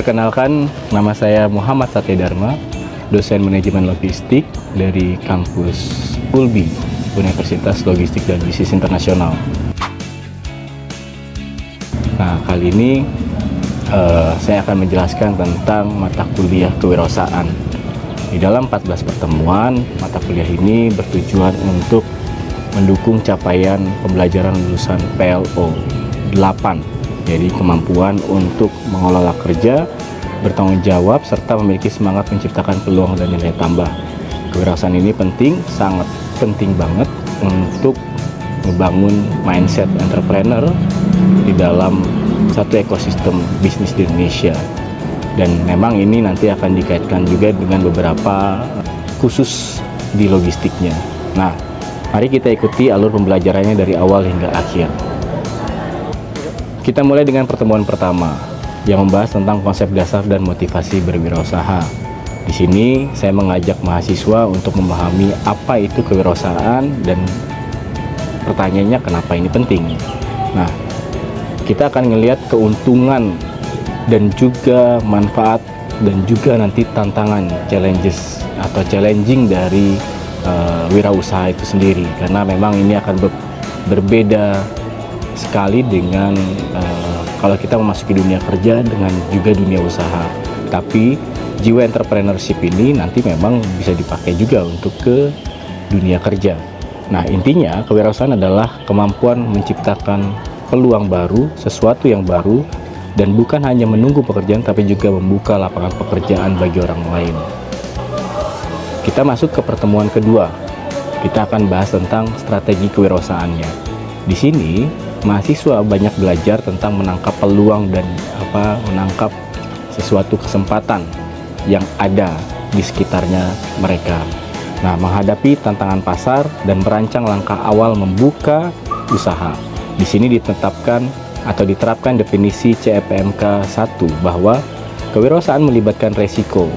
Perkenalkan, nama saya Muhammad Satya Dharma, dosen manajemen logistik dari kampus ULBI, Universitas Logistik dan Bisnis Internasional. Nah, kali ini saya akan menjelaskan tentang mata kuliah kewirausahaan. Di dalam 14 pertemuan, mata kuliah ini bertujuan untuk mendukung capaian pembelajaran lulusan PLO 8. Jadi kemampuan untuk mengelola kerja, bertanggung jawab, serta memiliki semangat menciptakan peluang dan nilai tambah. Kewirausahaan ini penting, sangat penting banget untuk membangun mindset entrepreneur di dalam satu ekosistem bisnis di Indonesia. Dan memang ini nanti akan dikaitkan juga dengan beberapa khusus di logistiknya. Nah, mari kita ikuti alur pembelajarannya dari awal hingga akhir. Kita mulai dengan pertemuan pertama yang membahas tentang konsep dasar dan motivasi berwirausaha. Di sini saya mengajak mahasiswa untuk memahami apa itu kewirausahaan dan pertanyaannya kenapa ini penting. Nah, kita akan melihat keuntungan dan juga manfaat dan juga nanti tantangan, challenges atau challenging dari wirausaha itu sendiri, karena memang ini akan berbeda sekali dengan kalau kita memasuki dunia kerja dengan juga dunia usaha. Tapi jiwa entrepreneurship ini nanti memang bisa dipakai juga untuk ke dunia kerja. Nah, intinya kewirausahaan adalah kemampuan menciptakan peluang baru, sesuatu yang baru, dan bukan hanya menunggu pekerjaan tapi juga membuka lapangan pekerjaan bagi orang lain. Kita masuk ke pertemuan kedua. Kita akan bahas tentang strategi kewirausahaannya. Di sini mahasiswa banyak belajar tentang menangkap peluang dan menangkap sesuatu kesempatan yang ada di sekitarnya mereka. Nah, menghadapi tantangan pasar dan merancang langkah awal membuka usaha. Di sini ditetapkan atau diterapkan definisi CPMK 1 bahwa kewirausahaan melibatkan resiko,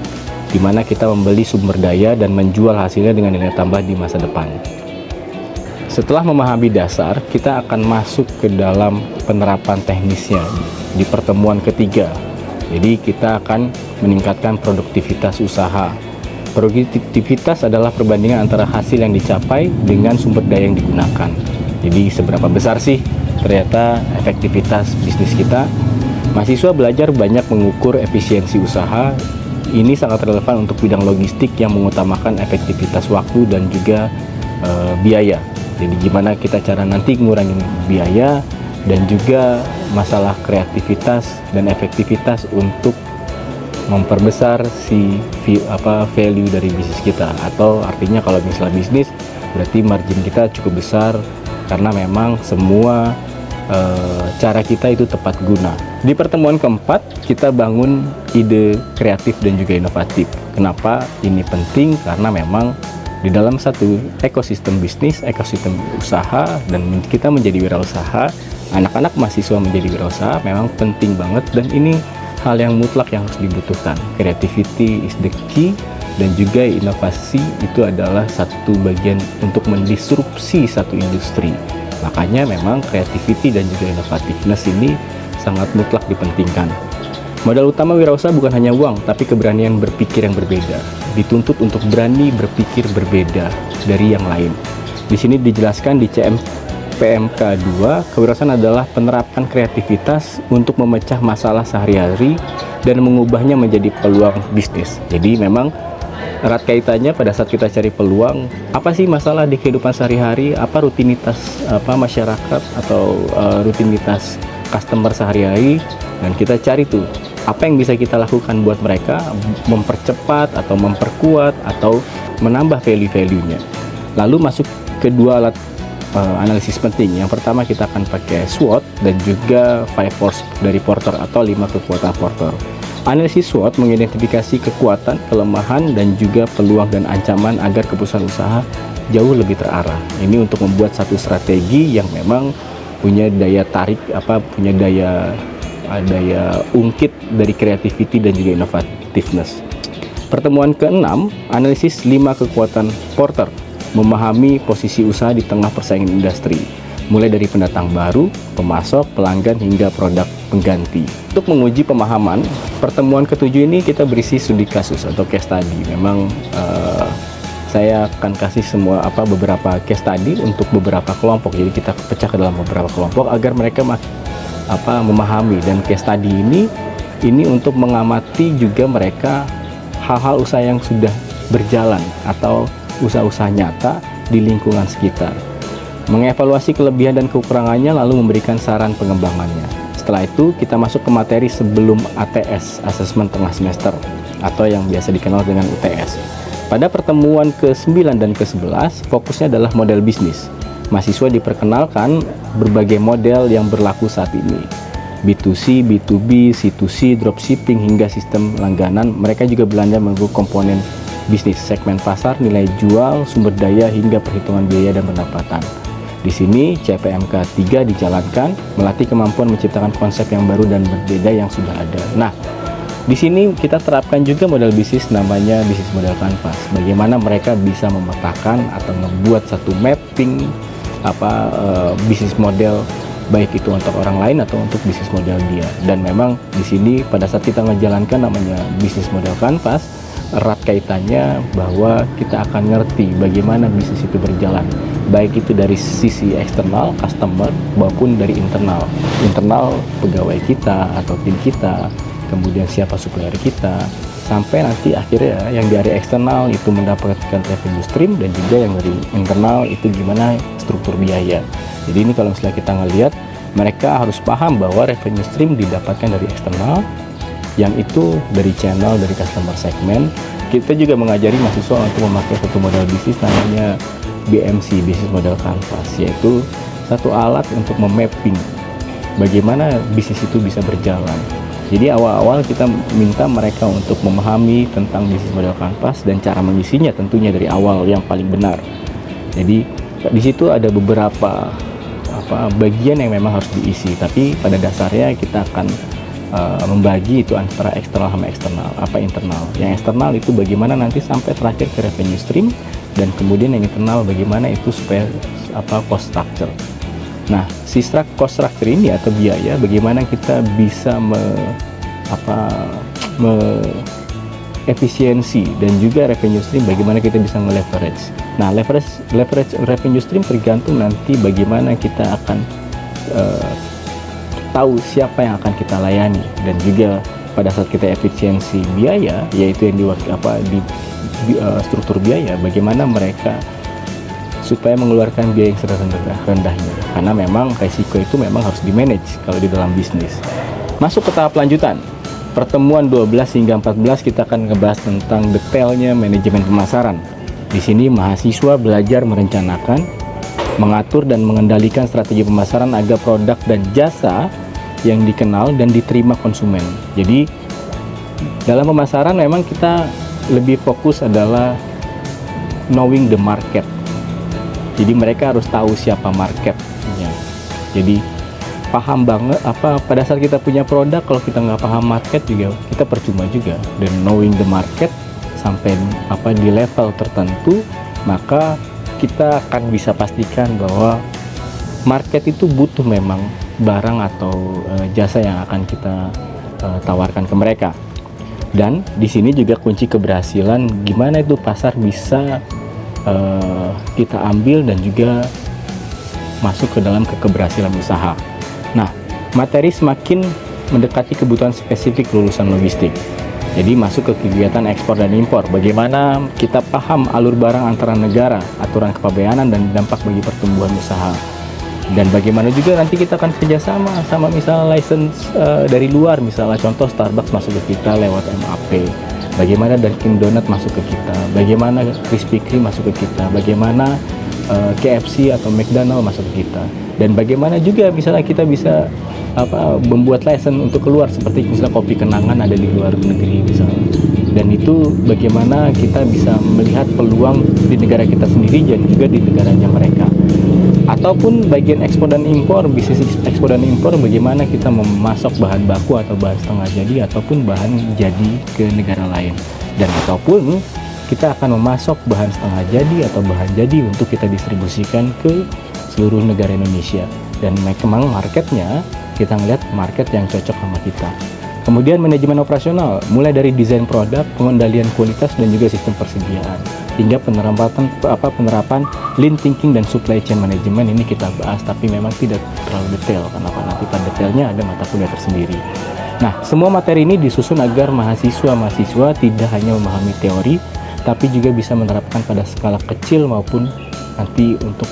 di mana kita membeli sumber daya dan menjual hasilnya dengan nilai tambah di masa depan. Setelah memahami dasar, kita akan masuk ke dalam penerapan teknisnya di pertemuan ketiga. Jadi kita akan meningkatkan produktivitas usaha. Produktivitas adalah perbandingan antara hasil yang dicapai dengan sumber daya yang digunakan. Jadi seberapa besar sih ternyata efektivitas bisnis kita? Mahasiswa belajar banyak mengukur efisiensi usaha. Ini sangat relevan untuk bidang logistik yang mengutamakan efektivitas waktu dan juga biaya. Jadi gimana kita cara nanti mengurangi biaya dan juga masalah kreativitas dan efektivitas untuk memperbesar value dari bisnis kita, atau artinya kalau misalnya bisnis berarti margin kita cukup besar karena memang semua cara kita itu tepat guna. Di pertemuan keempat kita bangun ide kreatif dan juga inovatif. Kenapa ini penting? Karena memang di dalam satu ekosistem bisnis, ekosistem usaha, dan kita menjadi wirausaha, anak-anak mahasiswa menjadi wirausaha memang penting banget, dan ini hal yang mutlak yang harus dibutuhkan. Creativity is the key, dan juga inovasi itu adalah satu bagian untuk mendisrupsi satu industri. Makanya memang creativity dan juga innovativeness ini sangat mutlak dipentingkan. Modal utama wirausaha bukan hanya uang, tapi keberanian berpikir yang berbeda. Dituntut untuk berani berpikir berbeda dari yang lain. Di sini dijelaskan di CPMK 2, kewirausahaan adalah penerapan kreativitas untuk memecah masalah sehari-hari dan mengubahnya menjadi peluang bisnis. Jadi memang erat kaitannya pada saat kita cari peluang, apa sih masalah di kehidupan sehari-hari, apa rutinitas masyarakat atau rutinitas customer sehari-hari, dan kita cari tuh apa yang bisa kita lakukan buat mereka, mempercepat atau memperkuat atau menambah value-value-nya. Lalu masuk ke dua alat analisis penting. Yang pertama kita akan pakai SWOT dan juga 5 force dari Porter atau 5 kekuatan Porter. Analisis SWOT mengidentifikasi kekuatan, kelemahan, dan juga peluang dan ancaman agar keputusan usaha jauh lebih terarah. Ini untuk membuat satu strategi yang memang punya daya tarik, punya daya ungkit dari creativity dan juga innovativeness. Pertemuan ke-6, analisis 5 kekuatan Porter, memahami posisi usaha di tengah persaingan industri. mulai dari pendatang baru, pemasok, pelanggan, hingga produk pengganti. Untuk menguji pemahaman, pertemuan ketujuh ini kita berisi studi kasus atau case study. Memang saya akan kasih beberapa case study untuk beberapa kelompok. Jadi kita pecah ke dalam beberapa kelompok agar mereka memahami. Dan case study ini untuk mengamati juga mereka hal-hal usaha yang sudah berjalan atau usaha-usaha nyata di lingkungan sekitar. Mengevaluasi kelebihan dan kekurangannya lalu memberikan saran pengembangannya. Setelah itu kita masuk ke materi sebelum ATS, asesmen tengah semester, atau yang biasa dikenal dengan UTS. Pada pertemuan ke-9 dan ke-11, fokusnya adalah model bisnis. Mahasiswa diperkenalkan berbagai model yang berlaku saat ini. B2C, B2B, C2C, dropshipping, hingga sistem langganan. Mereka juga belajar mengenai komponen bisnis, segmen pasar, nilai jual, sumber daya, hingga perhitungan biaya dan pendapatan. Di sini CPMK 3 dijalankan, melatih kemampuan menciptakan konsep yang baru dan berbeda yang sudah ada. Nah, di sini kita terapkan juga model bisnis namanya bisnis model kanvas. Bagaimana mereka bisa memetakan atau membuat satu mapping bisnis model, baik itu untuk orang lain atau untuk bisnis model dia. Dan memang di sini pada saat kita menjalankan namanya bisnis model kanvas, erat kaitannya bahwa kita akan ngerti bagaimana bisnis itu berjalan, baik itu dari sisi eksternal customer maupun dari internal pegawai kita atau tim kita, kemudian siapa supplier kita, sampai nanti akhirnya yang dari eksternal itu mendapatkan revenue stream, dan juga yang dari internal itu gimana struktur biaya. Jadi ini kalau misalnya kita ngelihat, mereka harus paham bahwa revenue stream didapatkan dari eksternal, yang itu dari channel, dari customer segment. Kita juga mengajari mahasiswa untuk memakai satu model bisnis namanya BMC, Business Model Canvas, yaitu satu alat untuk memapping bagaimana bisnis itu bisa berjalan. Jadi awal-awal kita minta mereka untuk memahami tentang bisnis model kanvas dan cara mengisinya tentunya dari awal yang paling benar. Jadi di situ ada beberapa bagian yang memang harus diisi, tapi pada dasarnya kita akan membagi itu antara eksternal sama internal. Yang eksternal itu bagaimana nanti sampai terakhir ke revenue stream, dan kemudian yang internal bagaimana itu supaya cost structure. Nah, si cost structure ini atau biaya, bagaimana kita bisa efisiensi, dan juga revenue stream bagaimana kita bisa nge-leverage. Nah, leverage revenue stream tergantung nanti bagaimana kita akan tahu siapa yang akan kita layani, dan juga pada saat kita efisiensi biaya, yaitu yang di struktur biaya, bagaimana mereka supaya mengeluarkan biaya yang rendah-rendahnya, karena memang resiko itu memang harus di-manage kalau di dalam bisnis. Masuk ke tahap lanjutan, pertemuan 12 hingga 14 kita akan ngebahas tentang detailnya manajemen pemasaran. Di sini mahasiswa belajar merencanakan, mengatur dan mengendalikan strategi pemasaran agar produk dan jasa yang dikenal dan diterima konsumen. Jadi dalam pemasaran memang kita lebih fokus adalah knowing the market. Jadi mereka harus tahu siapa marketnya. Jadi paham banget pada saat kita punya produk, kalau kita nggak paham market juga kita percuma juga. Dan knowing the market sampai di level tertentu, maka kita akan bisa pastikan bahwa market itu butuh memang barang atau jasa yang akan kita tawarkan ke mereka. Dan di sini juga kunci keberhasilan gimana itu pasar bisa kita ambil dan juga masuk ke dalam keberhasilan usaha. Nah, materi semakin mendekati kebutuhan spesifik lulusan logistik. Jadi masuk ke kegiatan ekspor dan impor. Bagaimana kita paham alur barang antara negara, aturan kepabeanan dan dampak bagi pertumbuhan usaha. Dan bagaimana juga nanti kita akan kerjasama sama misalnya license dari luar, misalnya contoh Starbucks masuk ke kita lewat MAP. Bagaimana Dunkin Donut masuk ke kita, bagaimana Krispy Kreme masuk ke kita, bagaimana KFC atau McDonald masuk ke kita, dan bagaimana juga misalnya kita bisa membuat license untuk keluar, seperti misalnya kopi kenangan ada di luar negeri misalnya. Dan itu bagaimana kita bisa melihat peluang di negara kita sendiri dan juga di negaranya mereka. Ataupun bagian ekspor dan impor, bisnis ekspor dan impor, bagaimana kita memasok bahan baku atau bahan setengah jadi ataupun bahan jadi ke negara lain. Dan ataupun kita akan memasok bahan setengah jadi atau bahan jadi untuk kita distribusikan ke seluruh negara Indonesia. Dan memang marketnya, kita ngeliat market yang cocok sama kita. Kemudian manajemen operasional, mulai dari desain produk, pengendalian kualitas, dan juga sistem persediaan, hingga penerapan lean thinking dan supply chain management. Ini kita bahas, tapi memang tidak terlalu detail, karena nanti pada detailnya ada mata kuliah tersendiri. Nah, semua materi ini disusun agar mahasiswa tidak hanya memahami teori, tapi juga bisa menerapkan pada skala kecil maupun nanti untuk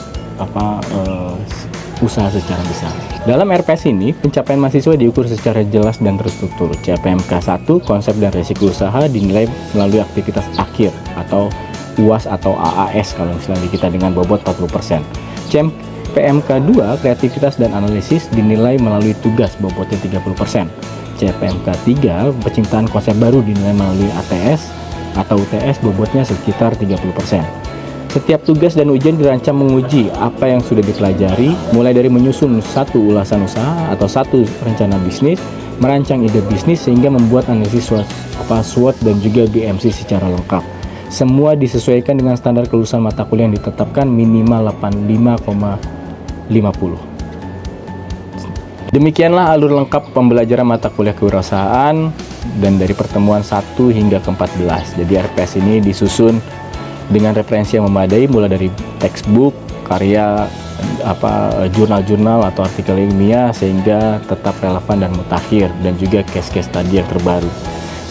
usaha secara besar. Dalam RPS ini, pencapaian mahasiswa diukur secara jelas dan terstruktur. CPMK 1, konsep dan resiko usaha, dinilai melalui aktivitas akhir atau UAS atau AAS kalau misalnya kita dengan bobot 40%. CPMK 2, kreativitas dan analisis, dinilai melalui tugas bobotnya 30%. CPMK 3, penciptaan konsep baru, dinilai melalui ATS atau UTS, bobotnya sekitar 30%. Setiap tugas dan ujian dirancang menguji apa yang sudah dipelajari, mulai dari menyusun satu ulasan usaha atau satu rencana bisnis, merancang ide bisnis, sehingga membuat analisis SWOT dan juga BMC secara lengkap. Semua disesuaikan dengan standar kelulusan mata kuliah yang ditetapkan minimal 85,50. Demikianlah alur lengkap pembelajaran mata kuliah kewirausahaan dan dari pertemuan 1 hingga ke-14. Jadi RPS ini disusun dengan referensi yang memadai, mulai dari textbook, karya, jurnal-jurnal atau artikel ilmiah, sehingga tetap relevan dan mutakhir, dan juga case-case tadi yang terbaru.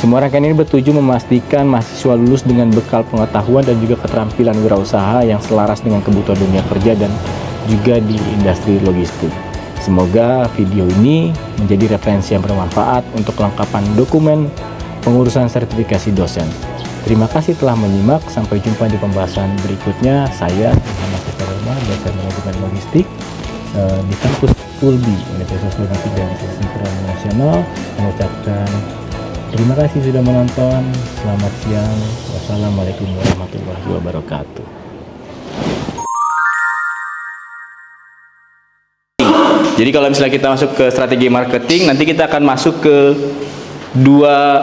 Semua rangkaian ini bertujuan memastikan mahasiswa lulus dengan bekal pengetahuan dan juga keterampilan wirausaha yang selaras dengan kebutuhan dunia kerja dan juga di industri logistik. Semoga video ini menjadi referensi yang bermanfaat untuk kelengkapan dokumen pengurusan sertifikasi dosen. Terima kasih telah menyimak. Sampai jumpa di pembahasan berikutnya. Saya Muhammad Roma, dosen manajemen logistik di kampus Ulbi Universitas Logistik dan Bisnis Internasional, mengucapkan terima kasih sudah menonton. Selamat siang. Wassalamualaikum warahmatullahi wabarakatuh. Jadi kalau misalnya kita masuk ke strategi marketing, nanti kita akan masuk ke dua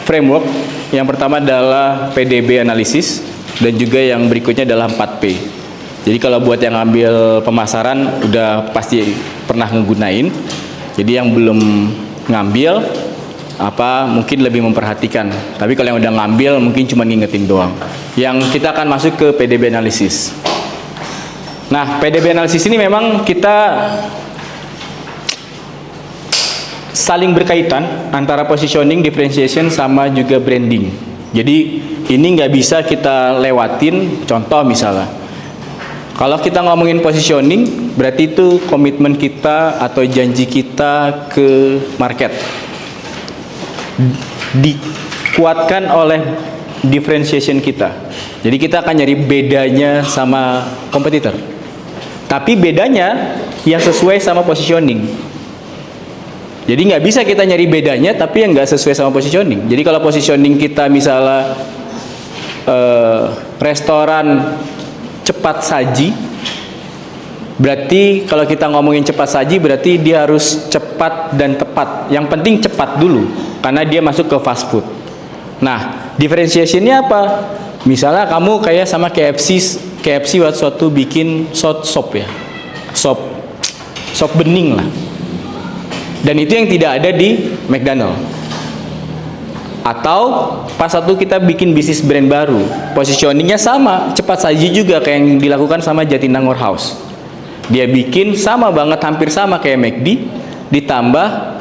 framework. Yang pertama adalah PDB analisis, dan juga yang berikutnya adalah 4P. Jadi kalau buat yang ngambil pemasaran udah pasti pernah ngegunain. Jadi yang belum ngambil mungkin lebih memperhatikan. Tapi kalau yang udah ngambil mungkin cuma ngingetin doang. Yang kita akan masuk ke PDB analisis. Nah, PDB analisis ini memang kita saling berkaitan antara positioning, differentiation, sama juga branding. Jadi ini nggak bisa kita lewatin. Contoh misalnya, kalau kita ngomongin positioning, berarti itu komitmen kita atau janji kita ke market, dikuatkan oleh differentiation kita. Jadi kita akan nyari bedanya sama kompetitor, tapi bedanya yang sesuai sama positioning. Jadi nggak bisa kita nyari bedanya tapi yang nggak sesuai sama positioning. Jadi kalau positioning kita misalnya restoran cepat saji, berarti kalau kita ngomongin cepat saji berarti dia harus cepat dan tepat. Yang penting cepat dulu karena dia masuk ke fast food. Nah, differentiationnya apa? Misalnya kamu kayak sama KFC waktu bikin sop ya, sop bening lah. Dan itu yang tidak ada di McDonald. Atau pas satu kita bikin bisnis brand baru, positioningnya sama, cepat saji juga kayak yang dilakukan sama Jatinangor House. Dia bikin sama banget, hampir sama kayak McD, ditambah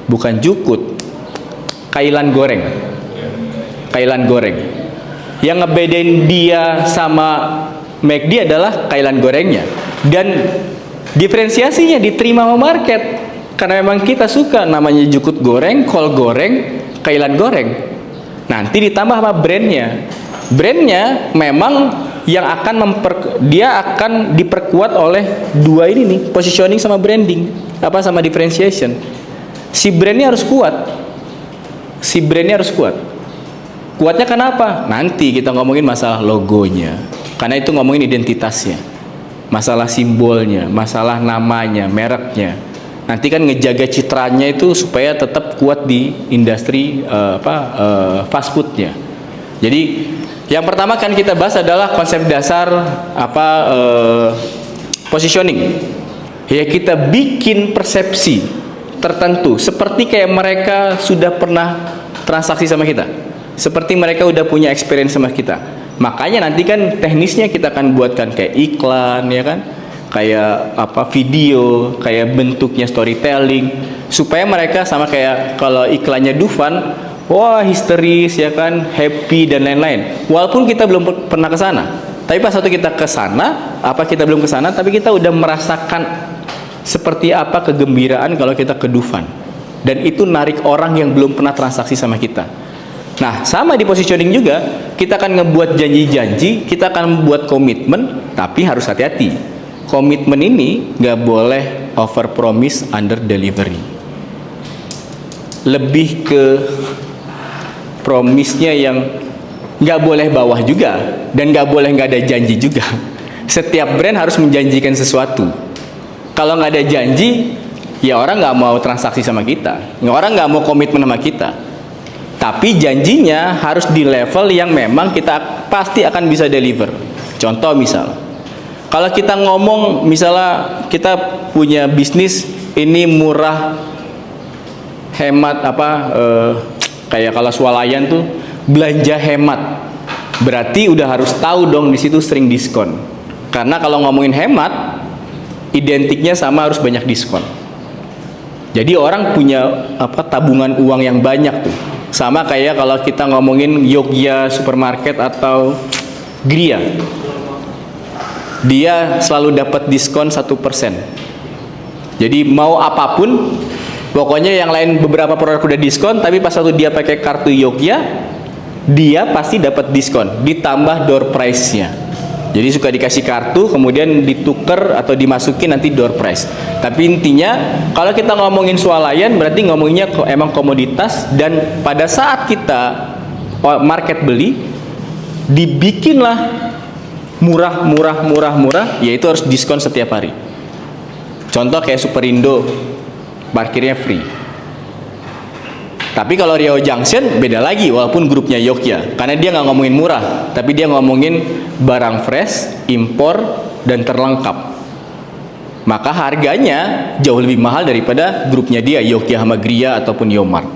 bukan jukut, kailan goreng. Yang ngebedain dia sama McD adalah kailan gorengnya. Dan diferensiasinya diterima sama market. Karena memang kita suka namanya jukut goreng, kol goreng, kailan goreng. Nanti ditambah apa brandnya. Brandnya memang yang akan dia akan diperkuat oleh dua ini nih, positioning sama branding, sama differentiation. Si brandnya harus kuat. Kuatnya kenapa? Nanti kita ngomongin masalah logonya. Karena itu ngomongin identitasnya. Masalah simbolnya, masalah namanya, mereknya. Nanti kan ngejaga citranya itu supaya tetap kuat di industri fast foodnya. Jadi yang pertama kan kita bahas adalah konsep dasar Positioning, ya kita bikin persepsi tertentu seperti kayak mereka sudah pernah transaksi sama kita, seperti mereka udah punya experience sama kita. Makanya nanti kan teknisnya kita akan buatkan kayak iklan, ya kan, kayak apa, video, kayak bentuknya storytelling, supaya mereka sama kayak kalau iklannya Dufan, wah histeris, ya kan, happy dan lain-lain. Walaupun kita belum pernah ke sana, tapi pas waktu kita ke sana, kita belum ke sana, tapi kita udah merasakan seperti apa kegembiraan kalau kita ke Dufan, dan itu narik orang yang belum pernah transaksi sama kita. Nah, sama di positioning juga, kita akan ngebuat janji-janji, kita akan membuat komitmen, tapi harus hati-hati. Komitmen ini nggak boleh over promise under delivery. Lebih ke promise-nya yang nggak boleh bawah juga, dan nggak boleh nggak ada janji juga. Setiap brand harus menjanjikan sesuatu. Kalau nggak ada janji, ya orang nggak mau transaksi sama kita, orang nggak mau komitmen sama kita. Tapi janjinya harus di level yang memang kita pasti akan bisa deliver. Contoh misal, kalau kita ngomong misalnya kita punya bisnis ini murah, hemat kayak kalau swalayan tuh belanja hemat, berarti udah harus tahu dong di situ sering diskon. Karena kalau ngomongin hemat, identiknya sama harus banyak diskon. Jadi orang punya tabungan uang yang banyak tuh. Sama kayak kalau kita ngomongin Yogya Supermarket atau Gria, dia selalu dapat diskon 1%. Jadi mau apapun, pokoknya yang lain beberapa produk udah diskon, tapi pas waktu dia pakai kartu Yogya, dia pasti dapat diskon ditambah door price-nya. Jadi suka dikasih kartu, kemudian ditukar atau dimasukin nanti door price. Tapi intinya kalau kita ngomongin swalayan, berarti ngomonginnya emang komoditas, dan pada saat kita market beli, dibikinlah murah, yaitu harus diskon setiap hari. Contoh kayak Superindo, parkirnya free. Tapi kalau Riau Junction beda lagi, walaupun grupnya Yogya, karena dia nggak ngomongin murah, tapi dia ngomongin barang fresh, impor, dan terlengkap. Maka harganya jauh lebih mahal daripada grupnya dia, Yogya sama Gria ataupun Yomart.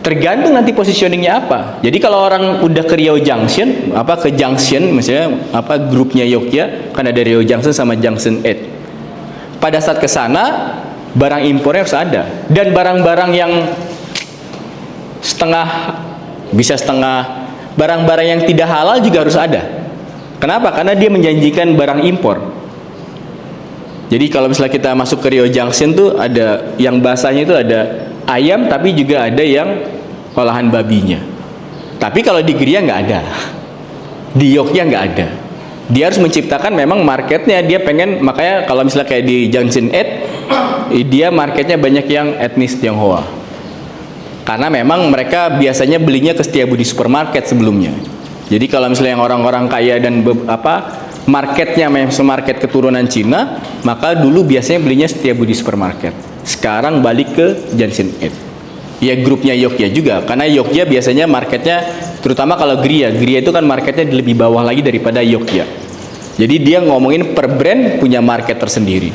Tergantung nanti positioningnya apa. Jadi kalau orang udah ke Riau Junction, ke Junction, misalnya grupnya Yogya, kan ada Riau Junction sama Junction 8. Pada saat ke sana, barang impornya harus ada, dan barang-barang yang barang-barang yang tidak halal juga harus ada. Kenapa? Karena dia menjanjikan barang impor. Jadi kalau misalnya kita masuk ke Riau Junction tuh ada yang basahnya itu ada ayam, tapi juga ada yang olahan babinya. Tapi kalau di Gria nggak ada, di Yogya nggak ada. Dia harus menciptakan memang marketnya, dia pengen, makanya kalau misalnya kayak di Junction 8, dia marketnya banyak yang etnis Tionghoa. Karena memang mereka biasanya belinya ke Setiabudi Supermarket sebelumnya. Jadi kalau misalnya yang orang-orang kaya dan marketnya memang market keturunan Cina, maka dulu biasanya belinya Setiabudi Supermarket. Sekarang balik ke Junction 8. Ya grupnya Yogya juga, karena Yogya biasanya marketnya, terutama kalau Gria itu kan marketnya lebih bawah lagi daripada Yogya. Jadi dia ngomongin per brand punya market tersendiri.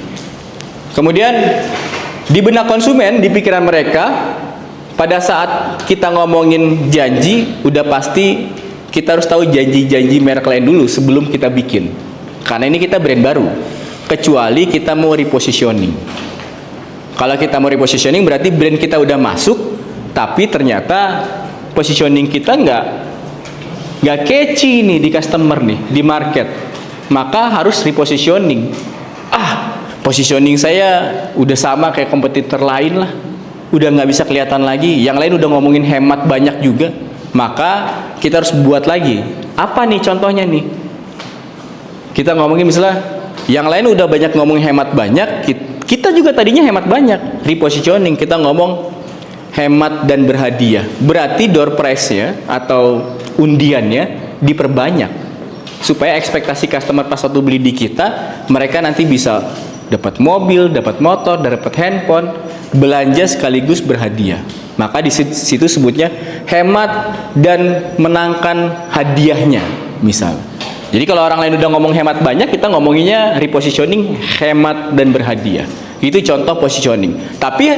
Kemudian di benak konsumen, di pikiran mereka, pada saat kita ngomongin janji, udah pasti kita harus tahu janji-janji merek lain dulu sebelum kita bikin. Karena ini kita brand baru. Kecuali kita mau repositioning. Kalau kita mau repositioning berarti brand kita udah masuk, tapi ternyata positioning kita nggak catchy nih di customer nih, di market. Maka harus repositioning. Positioning saya udah sama kayak kompetitor lain lah. Udah nggak bisa kelihatan lagi, yang lain udah ngomongin hemat banyak juga, maka kita harus buat lagi. Apa nih contohnya nih? Kita ngomongin misalnya, yang lain udah banyak ngomongin hemat banyak, kita juga tadinya hemat banyak. Repositioning, kita ngomong hemat dan berhadiah. Berarti door price-nya atau undiannya diperbanyak, supaya ekspektasi customer pas waktu beli di kita, mereka nanti bisa dapat mobil, dapat motor, dapat handphone, belanja sekaligus berhadiah. Maka di situ sebutnya hemat dan menangkan hadiahnya. Misal Jadi kalau orang lain udah ngomong hemat banyak, kita ngomonginnya repositioning, hemat dan berhadiah. Itu contoh positioning. Tapi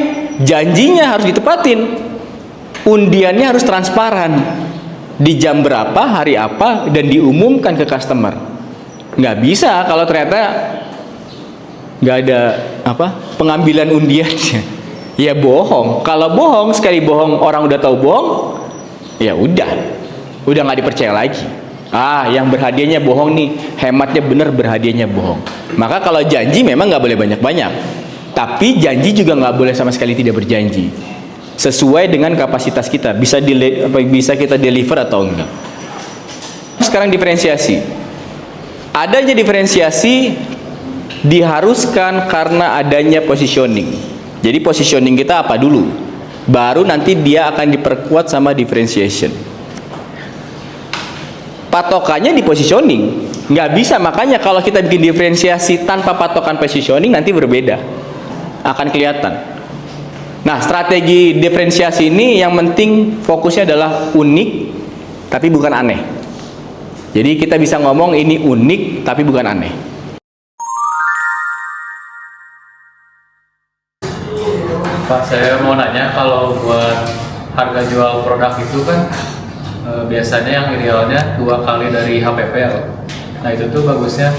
janjinya harus ditepatin. Undiannya harus transparan. Di jam berapa, hari apa, dan diumumkan ke customer. Nggak bisa kalau ternyata nggak ada pengambilan undiannya. Ya bohong. Kalau bohong, sekali bohong orang udah tahu bohong, ya udah nggak dipercaya lagi. Yang berhadiahnya bohong nih, hematnya bener, berhadiahnya bohong. Maka kalau janji memang nggak boleh banyak-banyak, tapi janji juga nggak boleh sama sekali tidak berjanji. Sesuai dengan kapasitas kita, bisa kita deliver atau enggak. Sekarang diferensiasi. Adanya diferensiasi diharuskan karena adanya positioning. Jadi positioning kita apa dulu? Baru nanti dia akan diperkuat sama differentiation. Patokannya di positioning, nggak bisa. Makanya kalau kita bikin diferensiasi tanpa patokan positioning nanti berbeda, akan kelihatan. Nah, strategi diferensiasi ini yang penting fokusnya adalah unik tapi bukan aneh. Jadi kita bisa ngomong ini unik tapi bukan aneh. Pak, saya mau nanya, kalau buat harga jual produk itu kan biasanya yang idealnya 2 kali dari HPP ya. Nah itu tuh bagusnya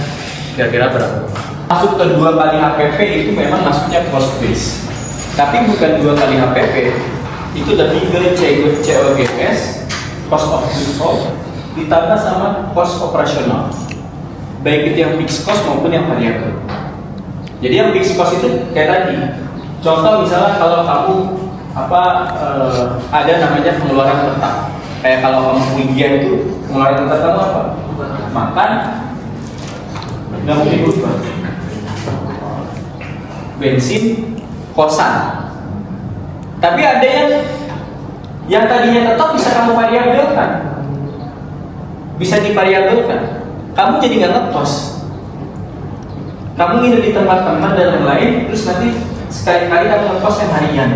kira-kira berapa? Masuk ke 2 kali HPP itu memang masuknya cost base, tapi bukan 2 kali HPP. Itu lebih ke COGS, cost of goods sold, ditambah sama cost operasional, baik itu yang fixed cost maupun yang variabel. Jadi yang fixed cost itu kayak tadi, contoh misalnya kalau kamu ada namanya pengeluaran tetap. Kayak kalau kamu kuliah itu pengeluaran tetap kamu apa? Makan, nggak mungkin berubah. Bensin, kosan. Tapi ada yang tadinya tetap bisa kamu variabelkan, bisa divariabelkan. Kamu jadi nggak ngekos. Kamu nginep di tempat teman dan lain, terus nanti sekali-kali kamu ngekos yang harian.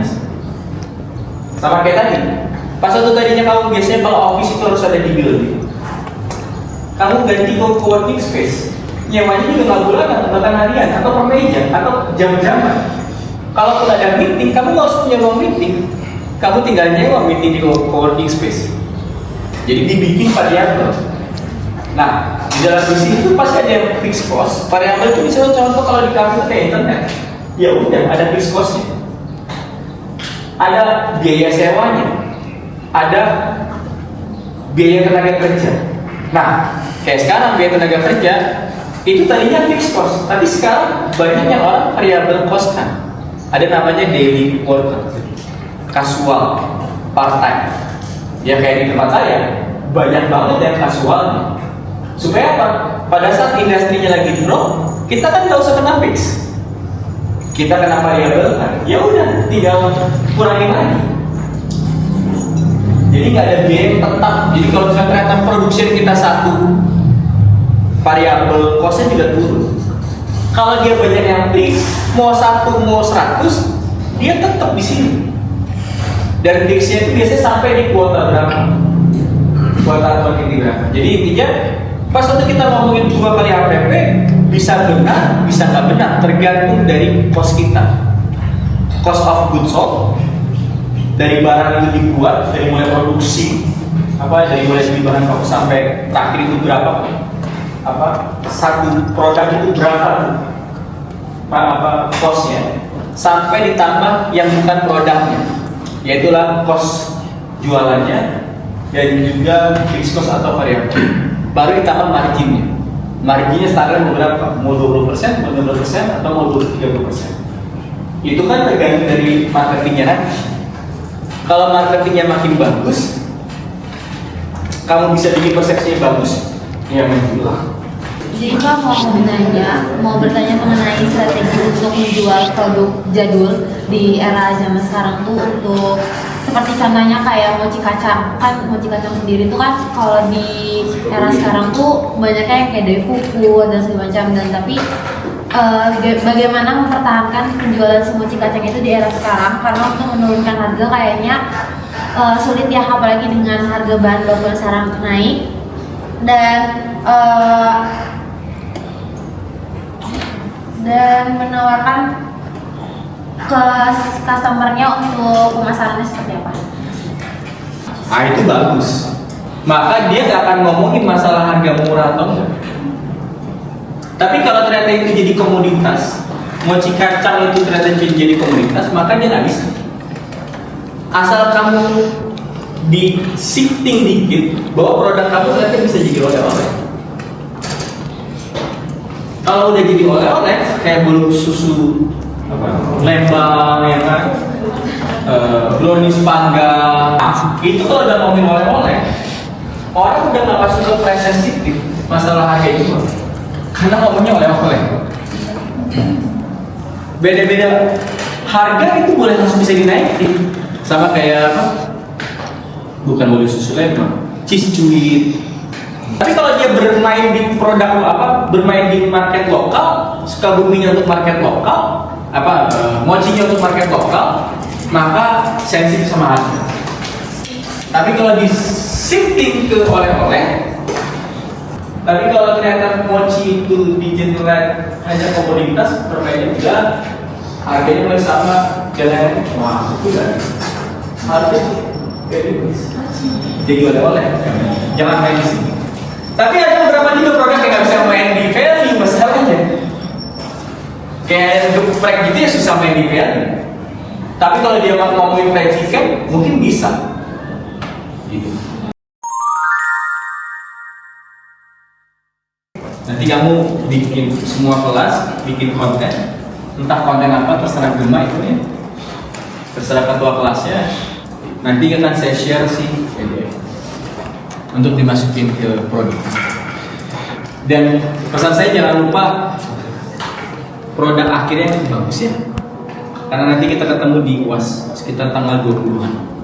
Sama kayak tadi. Pas waktu tadinya kamu biasanya kalau office itu harus ada di building, kamu ganti ke co-working space, nyewanya juga nggak bulanan, bahkan harian atau per meja atau jam-jaman. Kalau pun ada meeting, kamu nggak usah punya ruang meeting, kamu tinggal nyewa meeting di co-working space. Jadi dibikin variabel. Nah, di dalam bisnis itu pasti ada yang fixed cost. Variabel itu misalnya contoh kalau di kafe kayak internet, ya udah ada fixed costnya, ada biaya sewanya, ada biaya tenaga kerja. Nah, kayak sekarang biaya tenaga kerja itu tadinya fixed cost, tapi sekarang banyak yang orang variable cost kan. Ada namanya daily worker, casual, part time. Ya kayak di tempat saya, banyak banget yang casual. Supaya apa? Pada saat industrinya lagi drop, kita kan nggak usah kena fix. Kita kena variable kan. Ya udah, tinggal kurangin lagi. Jadi nggak ada biaya yang tetap. Jadi kalau misalnya ternyata produksi kita satu, variabel costnya juga turun. Kalau dia banyak yang fix, mau 1 mau 100, dia tetap di sini. Dan fixnya itu biasanya sampai di kuota berapa? Kuota quantity berapa? Jadi intinya pas waktu kita ngomongin 2 kali HPP, bisa benar, bisa nggak benar, tergantung dari cost kita. Cost of goods sold, dari barang itu dibuat, dari mulai produksi, dari mulai beli bahan baku sampai terakhir itu berapa, satu produk itu berapa, costnya, sampai ditambah yang bukan produknya, yaitulah cost jualannya dan juga fixed cost atau variabel. Baru ditambah marginnya. Marginnya standar mau berapa? Mau 20%, mau 15%, atau mau 30%. Itu kan tergantung dari marketingnya nanti. Kalau marketingnya makin bagus, kamu bisa bikin persepsinya bagus, ya menjual. Jadi Pak mau bertanya mengenai strategi untuk menjual produk jadul di era zaman sekarang tuh, untuk seperti contohnya kayak mochi kacang. Kan mochi kacang sendiri tuh kan kalau di era sekarang tuh banyaknya yang kayak dari fufu dan segala macam, dan tapi bagaimana mempertahankan penjualan si mochi kacang itu di era sekarang, karena untuk menurunkan harga kayaknya sulit ya, apalagi dengan harga bahan baku yang sekarang naik. Dan Eh, dan menawarkan ke customernya untuk pemasarannya seperti apa. Nah itu bagus. Maka dia gak akan ngomongin masalah harga murah atau enggak. Tapi kalau ternyata itu jadi komoditas, mochi kacang itu ternyata jadi komoditas, maka dia nggak bisa. Asal kamu di shifting dikit bahwa produk kamu ternyata bisa jadi oleh-oleh. Kalau udah jadi oleh-oleh kayak bolu susu Lembang ya kan, brownies panggang, itu kalau udah ngomongin oleh-oleh, orang udah nggak masuk ke price sensitif masalah harga itu, karena ngomongnya oleh-oleh. Beda-beda harga itu boleh langsung bisa dinaikin, sama kayak apa? Bukan bolu susu Lembang, cheese cuit. Tapi kalau dia bermain di produk apa, bermain di market lokal, Sukabuminya untuk market lokal, apa mochinya untuk market lokal, maka sensitif sama harga. Tapi kalau di shifting ke oleh-oleh, tapi kalau ternyata mochi itu di general hanya komoditas, permainnya juga harganya mulai sama dengan wah itu kan harga jadi oleh-oleh, jangan main di sini. Tapi ada beberapa juga produk yang nggak bisa main di value masalahnya. Kayak geprek gitu ya susah main di value. Tapi kalau dia mau ngomongin fried chicken, mungkin bisa. Gitu. Nanti kamu bikin semua kelas, bikin konten, entah konten apa terserah Gema itu ya, terserah ketua kelasnya. Nanti akan saya share sih PDF untuk dimasukin ke produk. Dan pesan saya jangan lupa produk akhirnya yang bagus ya, karena nanti kita ketemu di UAS sekitar tanggal 20-an.